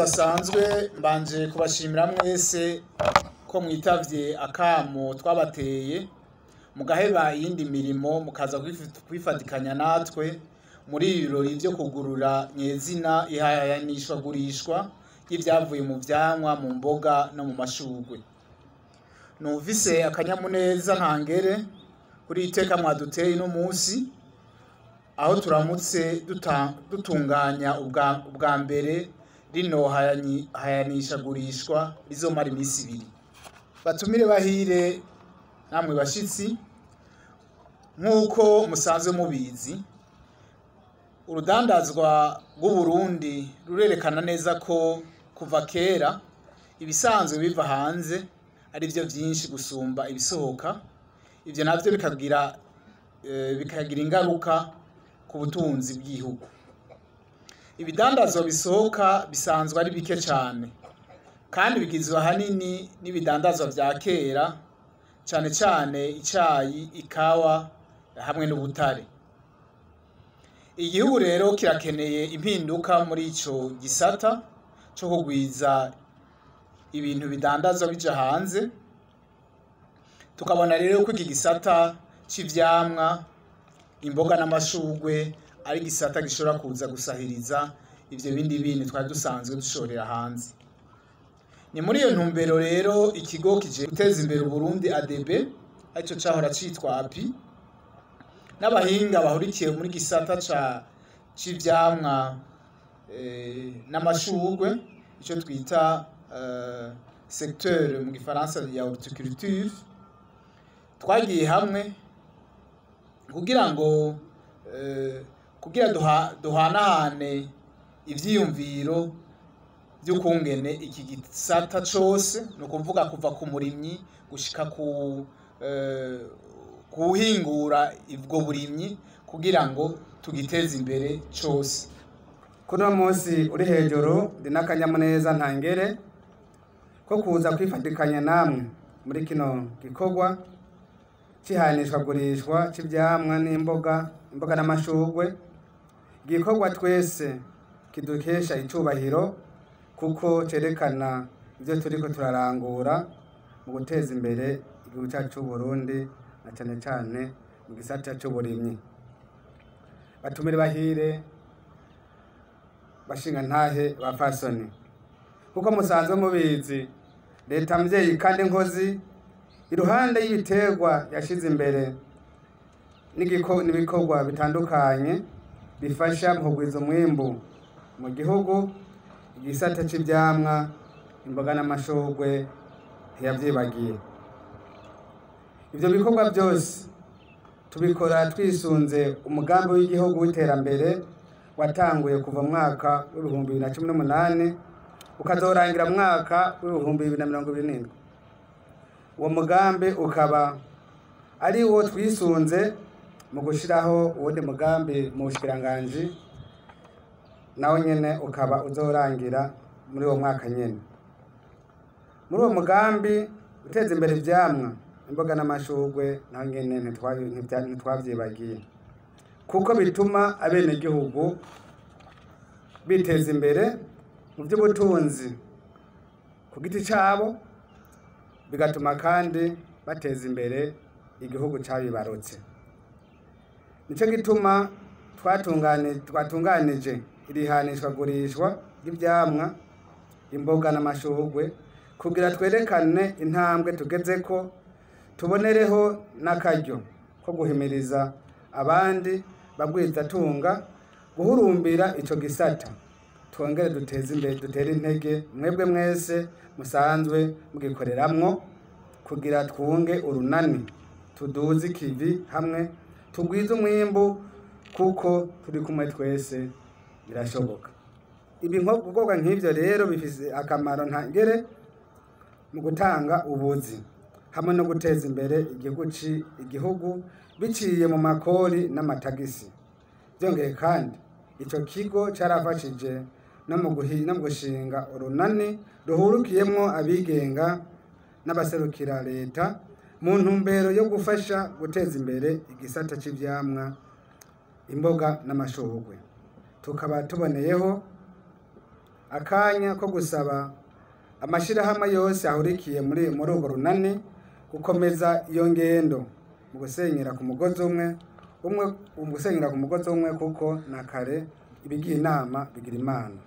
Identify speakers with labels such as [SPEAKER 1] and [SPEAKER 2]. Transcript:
[SPEAKER 1] budasanzwe mbanje kubashimira mwese ko mwitavye akamo twabateye mugaheba iyindi mirimo mukaza kwifatikanya natwe muri ibirori vyo kugurura nyezina ihayanishwa gurishwa y'ivyavuye mu vyamwa mu mboga no mu mashurwe. Numvise akanyamuneza ntangere kuri iteka mwaduteye no musi aho turamutse dutunganya ubwa mbere rino hayanisha gurishwa rizomara imisi ibiri. Batumire bahire namwe bashitsi, nk'uko musanzwe mubizi urudandazwa rw'Uburundi rurerekana neza ko kuva kera ibisanzwe biva hanze ari byo byinshi gusumba ibisohoka. Ivyo navyo bikagira ingaruka ku butunzi bw'igihugu. Ibidandazwa bisohoka bisanzwe ari bike cyane kandi bigizwe hanini n'ibidandazwa vya kera, cyane cyane icayi, ikawa hamwe n'ubutare. Igihugu rero kirakeneye impinduka muri ico gisata cyo kugwiza ibintu bidandazwa bija hanze. Tukabona rero ko iki gisata c'ivyamwa, imboga n'amashurwe ari gisata gishobora kuza gusahiriza ivyo bindi bintu twari dusanzwe dushorera hanze. Ni muri iyo ntumbero rero ikigo kije guteza imbere Burundi ADB arico cahora citwa API n'abahinga bahurikiye muri gisata c'ivyamwa n'amashurwe ico twita secteur mu gifaransa ya horticulture, twagiye hamwe kugira duhanahane ivyiyumviro vy'ukungene iki gisata cose, no kuvuga kuva ku murimyi gushika kuhingura ubwo burimyi kugira ngo tugiteze imbere cose.
[SPEAKER 2] Kuno munsi uri hejuru ndi n'akanyamuneza ntangere ko kuza kwifatikanya namwe muri kino gikorwa cihanishwa gurishwa c'ivyamwa n'imboga n'amashurwe. Igikorwa twese kidukesha icubahiro kuko cerekana ivyo turiko turarangura mu guteza imbere igihugu cacu c'Uburundi na cane cane mu gisata c'uburimyi. Batumire bahire bashinga ntahe bapfasoni, kuko musanzwe mubizi leta mvyeyi kandi nkozi iruhande y'ibiterwa yashize imbere n'ibikorwa bitandukanye bifasha mu kugwiza umwimbu mu gihugu. Igisata c'ivyamwa, imboga n'amashurwe ntiyavyibagiye. Ivyo bikorwa byose tubikora twisunze umugambi w'igihugu w'iterambere watanguye kuva mu mwaka w'2018 ukazorangira mu mwaka w'2027. Uwo mugambi ukaba ari wo twisunze mu gushiraho uwundi mugambi mu bushikiranganji, nawo nyene ukaba uzorangira muri uwo mwaka nyene. Muri uwo mugambi uteza imbere ivyamwa, imboga n'amashurwe naho nyene ntitwavyibagiye, kuko bituma abenegihugu biteza imbere mu vy'ubutunzi ku giti cabo, bigatuma kandi bateza imbere igihugu cabibarutse. Nico gituma twatunganije irihanishwa gurishwa ry'ivyamwa, imboga n'amashurwe kugira twerekane intambwe tugezeko, tubonereho n'akaryo ko guhimiriza abandi bagwizatunga guhurumbira ico gisata. Twongere duteze imbere, dutere intege mwebwe mwese musanzwe mugikoreramwo kugira twunge urunani, tuduze ikivi hamwe, tugwize umwimbu kuko turi kumwe twese birashoboka. Ibikorwa nk'ivyo rero bifise akamaro ntangere mu gutanga ubuzi hamwe no guteza imbere igihugu biciye mu makori n'amatagisi. Vyongeye kandi ico kigo carafashije no mu gushinga urunani ruhurukiyemwo abigenga n'abaserukira leta mu ntumbero yo gufasha guteza imbere igisata c'ivyamwa, imboga n'amashurwe. Tukaba tuboneyeho akanya ko gusaba amashirahamwe yose ahurikiye muri urwo runani gukomeza iyo ngendo mu gusenyera ku mugozi umwe kuko na kare ibigiye inama bigira imana.